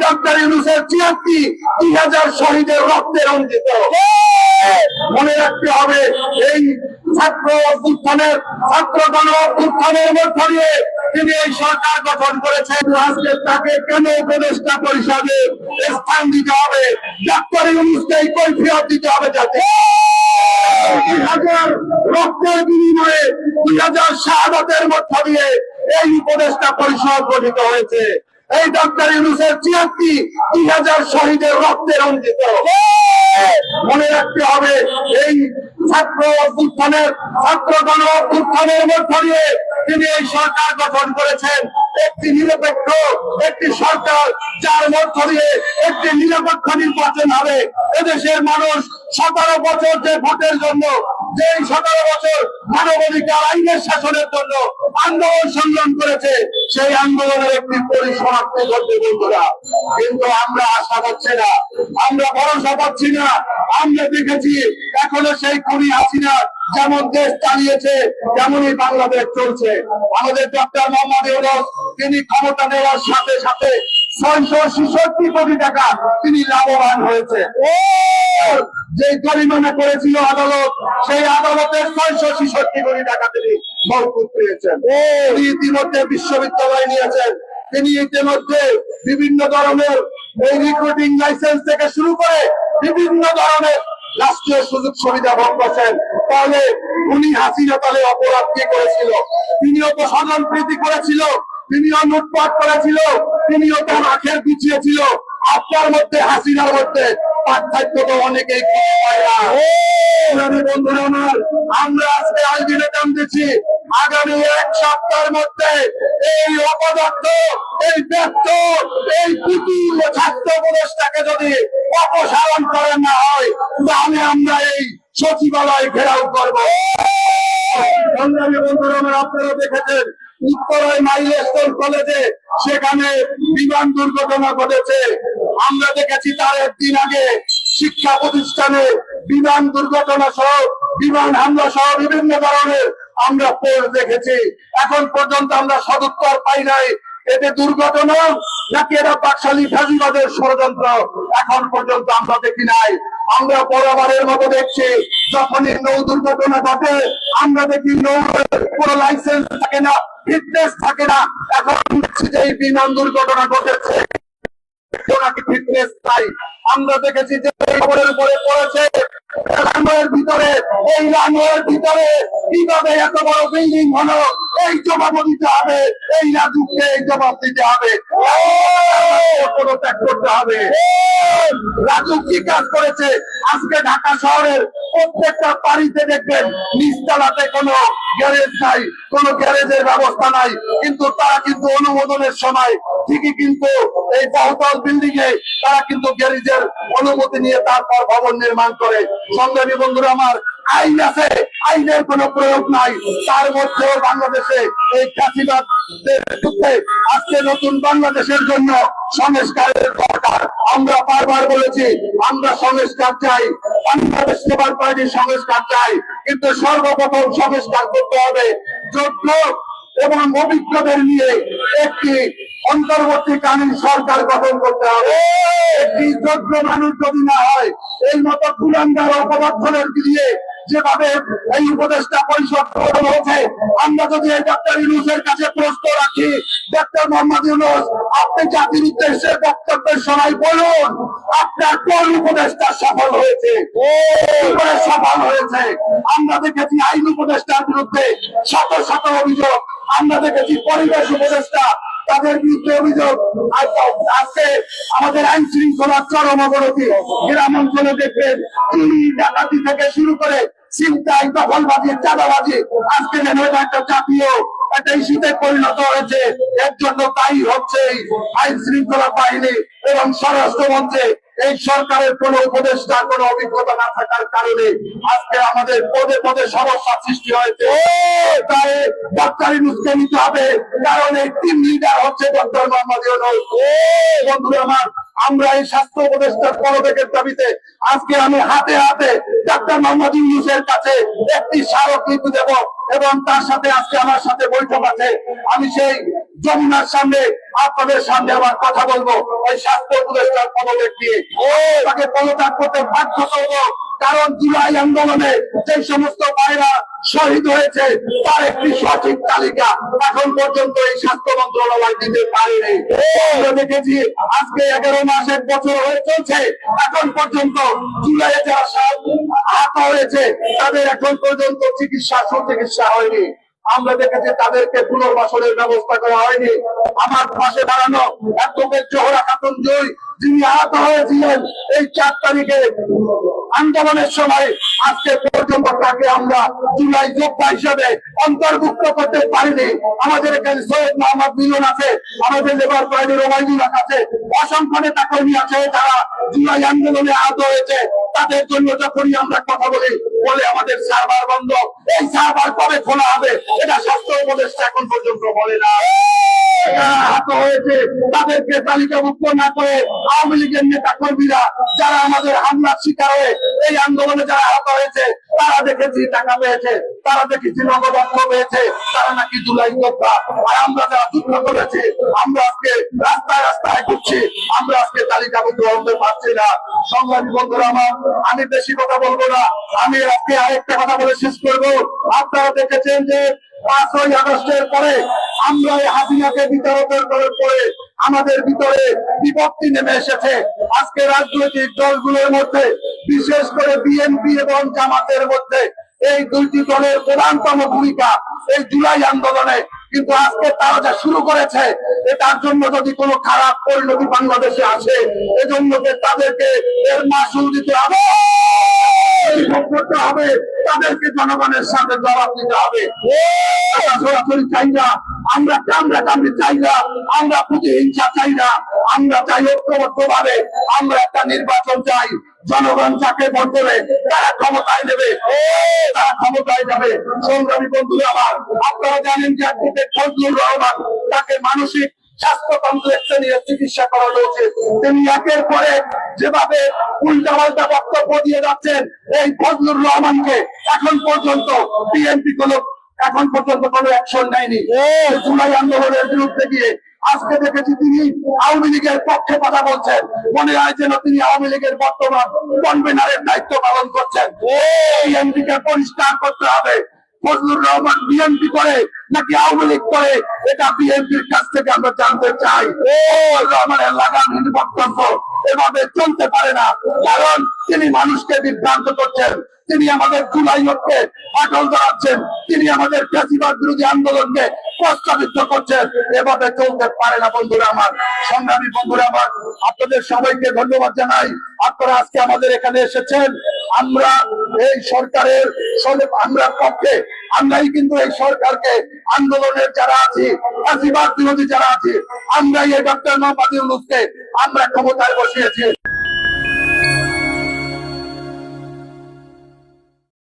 Doctor ইউনূসের ২০০০ শহীদের রক্তে রঞ্জিত। মনে রাখতে হবে, এই ছাত্র অভ্যুত্থানের ছাত্র গণ অভ্যুত্থানের মধ্য দিয়ে তিনি এই সরকার গঠন করেছেন। আজকে তাকে কেন উপদেষ্টা পরিষদে স্থান দিতে হবে? ডক্টর ইউনূসকে এই কৈফিয়ত দিতে হবে, যাতে ২০০০ রক্তের বিনিময়ে ২০০০ শাহাদাতের মধ্য দিয়ে এই উপদেষ্টা পরিষদ গঠিত হয়েছে। এই ডক্টর ইউনূসের ২০০০ শহীদের রক্তে রঞ্জিত। মনে রাখতে হবে, এই ছাত্র অভ্যুত্থানের ছাত্র গণ অভ্যুত্থানের মধ্য দিয়ে তিনি এই সরকার গঠন করেছেন। একটি নিরপেক্ষ একটি সরকার, যার মধ্য দিয়ে একটি নিরপেক্ষ নির্বাচন হবে। এদেশের মানুষ ১৭ বছর যে ভোটের জন্য, যে ১৭ বছর মানবাধিকার আইনের শাসনের জন্য আন্দোলন সংগ্রাম করেছে, সেই আন্দোলনের একটি পরিসমাপ্তি করতে বন্ধুরা। কিন্তু আমরা আশা পাচ্ছি না, আমরা ভরসা পাচ্ছি না। আমরা দেখেছি এখনো সেই খুনি হাসিনা যেমন দেশ চালিয়েছে তেমনই বাংলাদেশ চলছে। আমাদের ডক্টর মোহাম্মদ ইউনূস তিনি ক্ষমতা নেওয়ার সাথে সাথে ৬৬৬ কোটি টাকা তিনি লাভবান হয়েছে। যে জরিমানা করেছিল আদালত, সেই আদালতের ৬৬৬ কোটি টাকা তিনি মওকুফ পেয়েছেন। তিনি ইতিমধ্যে বিশ্ববিদ্যালয় নিয়েছেন। তিনি ইতিমধ্যে বিভিন্ন ধরনের এই রিক্রুটিং লাইসেন্স থেকে শুরু করে বিভিন্ন ধরনের রাষ্ট্রীয় সুযোগ সুবিধা ভোগ করছেন। তাহলে উনি হাসিনা তাহলে অপরাধ কি করেছিল? তিনিও তো স্বজন প্রীতি করেছিল, তিনিও লুটপাট করেছিল, তিনিও তার আখের গুছিয়েছিল। আপনার মধ্যে হাসিনার মধ্যে পার্থক্য তো অনেকেই পায় না। বন্ধুরা আমার, আমরা আজকে আলটিমেটাম দিচ্ছি, আগামী ১ সপ্তাহের মধ্যে এই অপদস্থ, এই ব্যর্থ, এই কুটিল ছাত্র উপদেষ্টাকে যদি অপসারণ করেন না হয়, তাহলে আমরা এই সচিবালয় ঘেরাও করবো। সংগ্রামী বন্ধুরা আমার, আপনারা দেখেছেন উত্তরায় মাইলস্টোন কলেজে সেখানে বিমান দুর্ঘটনা ঘটেছে। আমরা দেখেছি তার একদিন আগে শিক্ষা প্রতিষ্ঠানে বিমান দুর্ঘটনা সহ, বিমান হামলা সহ বিভিন্ন ধরনের আমরা পোস্ট দেখেছি। এখন পর্যন্ত আমরা সদুত্তর পাই নাই। এতে দুর্ঘটনা নাকি এটা বাকশালী ফ্যাসিবাদের ষড়যন্ত্র, এখন পর্যন্ত আমরা দেখি নাই। আমরা বরাবরের মতো দেখছি, যখনই নৌ দুর্ঘটনা ঘটে আমরা দেখি নৌ কোনো লাইসেন্স থাকে না, ফিটনেস থাকে না। এখন দেখছি যে এই বিমান দুর্ঘটনা ঘটেছে, ফিটনেস নাই। আমরা দেখেছি যে খবরের উপরে পড়েছে রানওয়ের ভিতরে, এই রানওয়ের ভিতরে কিভাবে এত বড় বিল্ডিং হলো, এই জবাব দিতে হবে, এই রাজুকে এই জবাব দিতে হবে, পদত্যাগ করতে হবে। রাজু কি কাজ করেছে? আজকে ঢাকা শহরের প্রত্যেকটা বাড়িতে দেখবেন নিচতলাতে কোনো গ্যারেজ নাই, কোনো গ্যারেজের ব্যবস্থা নাই, কিন্তু তারা কিন্তু অনুমোদনের সময় ঠিকই কিন্তু এই বহুতল বিল্ডিং এ তারা কিন্তু গ্যারেজের অনুমতি নিয়ে তারপর ভবন নির্মাণ করে। সংগ্রামী বন্ধুরা আমার, আইন আছে, আইনের কোনো প্রয়োগ নাই। তার মধ্যেও বাংলাদেশে এই ফ্যাসিবাদের যুদ্ধে আজকে নতুন বাংলাদেশের জন্য সংস্কারের দরকার। আমরা বারবার বলেছি আমরা সংস্কার চাই, বাংলাদেশ লেবার পার্টির সংস্কার চাই, কিন্তু সর্বপ্রথম সংস্কার করতে হবে যোগ্য এবং অভিজ্ঞদের নিয়ে একটি অন্তর্বর্তীকালীন সরকার গঠন করতে হবে। একটি যোগ্য মানুষ যদি না হয়, এই মতো কুলাঙ্গার অপরাধের দিয়ে যেভাবে এই উপদেষ্টা পরিষদ গঠন হয়েছে, আমরা যদি এই ডক্টর ইউনূসের কাছে প্রশ্ন রাখি, ডক্টর মোহাম্মদ ইউনূস আপনি জাতির উদ্দেশ্যে বক্তব্যের সময় বলুন আপনার কোন উপদেষ্টা সফল হয়েছে, সফল হয়েছে? আমরা দেখেছি আইন উপদেষ্টার বিরুদ্ধে শত শত অভিযোগ, আমরা দেখেছি পরিবেশ উপদেষ্টা তাদের বিরুদ্ধে অভিযোগ। আজকে আমাদের আইন শৃঙ্খলার চরম অবনতি। গ্রাম অঞ্চলে দেখবেন চুরি ডাকাতি থেকে শুরু করে ছিনতাই, দখলবাজি, চাঁদাবাজি, আজকে যেন এটা একটা জাতীয় একটা ইস্যুতে পরিণত হয়েছে। এর জন্য দায়ী হচ্ছে আইন শৃঙ্খলা বাহিনী এবং স্বরাষ্ট্রমন্ত্রী। এই সরকারের কোন উপদেষ্টা কোন অভিজ্ঞতা না থাকার কারণে আজকে আমাদের পদে পদে সমস্যা সৃষ্টি হয়েছে। তাই ডক্টর ইউনূসকে নিতে হবে, কারণ এই টিম লিডার হচ্ছে ডক্টর মোহাম্মদ ইউনূস। বন্ধুরা আমার, আমরা এই স্বাস্থ্য উপদেষ্টার পদত্যাগের দাবিতে আজকে আমি হাতে হাতে ডাক্তার মোহাম্মদ ইউনূসের কাছে একটি স্মারকলিপি দেব এবং তার সাথে আজকে আমার সাথে বৈঠক আছে। আমি সেই যমুনার সামনে আপনাদের সামনে আবার কথা বলবো ওই স্বাস্থ্য উপদেষ্টার পদত্যাগ দিয়ে তাকে পদত্যাগ করতে বাধ্য করবো। কারণ জুলাই আন্দোলনে যে সমস্ত ভাইরা শহীদ হয়েছে তার একটি সঠিক তালিকা এখন পর্যন্ত এই স্বাস্থ্য মন্ত্রণালয় দিতে পারেনি। আমরা দেখেছি আজকে 11 মাস 1 বছর হয়ে চলছে, এখন পর্যন্ত জুলাইয়ে যারা আহত হয়েছে তাদের এখন পর্যন্ত সুচিকিৎসা হয়নি। আমরা দেখেছি তাদেরকে পুনর্বাসনের ব্যবস্থা করা হয়নি। আমার পাশে দাঁড়ানো অ্যাডভোকেট জোহরা খাতুন জয়, যিনি আহত হয়েছিলেন এই 4 তারিখে আন্দোলনের সময়, আজকে পর্যন্ত তাকে আমরা জুলাই যোদ্ধা হিসেবে অন্তর্ভুক্ত করতে পারিনি। আমাদের এখানে সৈয়দ মোহাম্মদ মিলন আছে, আমাদের লেবার পার্টির ওবায়দুল হক আছে, অসংখ্য নেতা কর্মী আছে যারা জুলাই আন্দোলনে আহত হয়েছে। তাদের জন্য যখনই আমরা কথা বলি বলে আমাদের সার্ভার বন্ধ, এই সার্ভার কবে খোলা হবে এটা স্বাস্থ্য উপদেষ্টা এখন পর্যন্ত বলে না। আহত হয়েছে তাদেরকে তালিকাভুক্ত না করে আওয়ামী লীগের নেতা কর্মীরা যারা আমাদের হামলার শিকার হয়ে এই আন্দোলনে যারা আহত হয়েছে তারা দেখেছি টাকা পেয়েছে, তারা দেখেছি নগদ অর্থ পেয়েছে, তারা নাকি জুলাই যোদ্ধা। আর আমরা যারা যুদ্ধ করেছি আমরা আজকে রাস্তায় রাস্তায় ঘুরছি, আমরা আজকে তালিকাভুক্ত হতে পারছি না। সংগ্রামী বন্ধুরা আমার, আমি বেশি কথা বলবো না, আমি আজকে আরেকটা কথা বলে শেষ করবো। আপনারা দেখেছেন যে 5ই আগস্টের পরে আমরা এই হাসিনাকে বিতাড়িত করার পরে আমাদের ভিতরে বিভক্তি নেমে এসেছে। আজকে রাজনৈতিক দলগুলোর মধ্যে বিশেষ করে বিএনপি এবং জামাতের মধ্যে এই দুইটি দলের প্রধানতম ভূমিকা এই জুলাই আন্দোলনে। কিন্তু আজকে তারা যা শুরু করেছে এটার জন্য যদি কোনো খারাপ পরিণতি বাংলাদেশে আসে, এজন্য তাদেরকে এর মাসুল দিতে হবে, করতে হবে, তাদেরকে জনগণের সামনে জবাব দিতে হবে। সরাসরি চাই না, আমরা কামড়াকামড়ি চাই না, আমরা প্রতিহিংসা চাই না, আমরা চাই ঐক্যবদ্ধ ভাবে আমরা একটা নির্বাচন চাই। জনগণ যাকে ভোট দেবে তারা ক্ষমতায় নেবে, তারা ক্ষমতায় যাবে। সংগ্রামী বন্ধুরা আমার, আপনারা জানেন যে অ্যাডভোকেট ফজলুর রহমান, তাকে মানসিক স্বাস্থ্য কমপ্লেক্সে নিয়ে চিকিৎসা করানো উচিত। তিনি একের পরে যেভাবে উল্টাপাল্টা বক্তব্য দিয়ে যাচ্ছেন এই ফজলুর রহমানকে, এখন পর্যন্ত বিএনপি কোনো অ্যাকশন নেয়নি জুলাই আন্দোলনের বিরুদ্ধে গিয়ে। আজকে দেখেছি তিনি আওয়ামী লীগের পক্ষে কথা বলছেন, মনে হয় যেন তিনি আওয়ামী লীগের বর্তমান কনভেনারের দায়িত্ব পালন করছেন। বিএনপিকে পরিষ্কার করতে হবে ফজলুর রহমান বিএনপি করে নাকি আওয়ামী লীগ করে, এটা বিএনপির কাছ থেকে আমরা জানতে চাই। রহমানের লাগামহীন বক্তব্য এভাবে চলতে পারে না, কারণ তিনি মানুষকে বিভ্রান্ত করছেন, তিনি আমাদের জুলাই ঐক্যে ফাটল ধরাচ্ছেন, তিনি আমাদের ফ্যাসিবাদ বিরোধী আন্দোলনকে প্রস্তাবিত করছেন। এভাবে চলতে পারে না বন্ধুরা আমার। সংগ্রামী বন্ধুরা আমার, আপনাদের সবাইকে ধন্যবাদ জানাই, আপনারা আজকে আমাদের এখানে এসেছেন। আমরা এই সরকারের আমরা পক্ষে, আমরাই কিন্তু এই সরকারকে আন্দোলনের যারা আছি, ফ্যাসিবাদ বিরোধী যারা আছি, আমরাই এই ডক্টর মোহাম্মদ ইউনূসকে আমরা ক্ষমতায় বসিয়েছি।